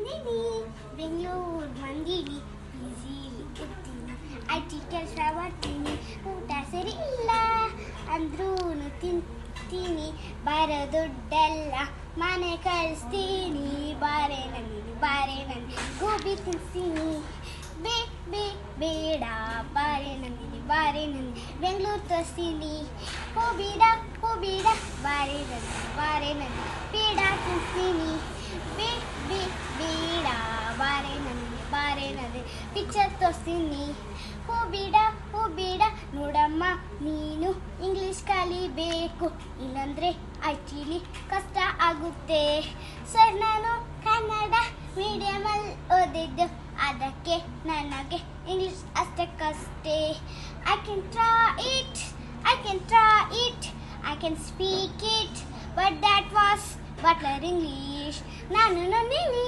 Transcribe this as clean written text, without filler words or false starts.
Nandini Bengaluru ಮಂದಿನಿ easily ಇರ್ತೀನಿ IT ಕೆಲಸ ಮಾಡ್ತೀನಿ ಊಟ ಸರಿ ಇಲ್ಲ ಅಂದ್ರೂ ತಿಂತೀನಿ ಬರೋ ದುಡ್ಡೆಲ್ಲ ಮನೆ ಕಳಿಸ್ತೀನಿ ಬಾರೆ ನಂದಿನಿ ಗೋಬಿ ತಿನ್ನಿಸ್ತೀನಿ ಬೇಡ ಬಾರೆ ನಂದಿನಿ ಬೆಂಗಳೂರು ತೋರಿಸ್ತೀನಿ ಹೋಗ್ಬೇಡ ಬಾರೆ ನಂದಿನಿ ಬೇಡ ತಿನ್ನಿಸ್ತೀನಿ ಬೇಡ ಬಾರೆ ನಂದಿನಿ ಪಿಕ್ಚರ್ ತೋರಿಸ್ತೀನಿ ಹೋಗ್ಬೇಡ ನೋಡಮ್ಮ ನೀನು ಇಂಗ್ಲೀಷ್ ಕಲಿಬೇಕು ಇಲ್ಲಾಂದರೆ ಐಟಿಲಿ ಕಷ್ಟ ಆಗುತ್ತೆ ಸರ್ ನಾನು ಕನ್ನಡ ಮೀಡಿಯಮಲ್ಲಿ ಓದಿದ್ದು ಅದಕ್ಕೆ ನನಗೆ English ಅಷ್ಟಕ್ಕಷ್ಟೇ I can speak it but that was butler English ನಾನು ನಂದಿನಿ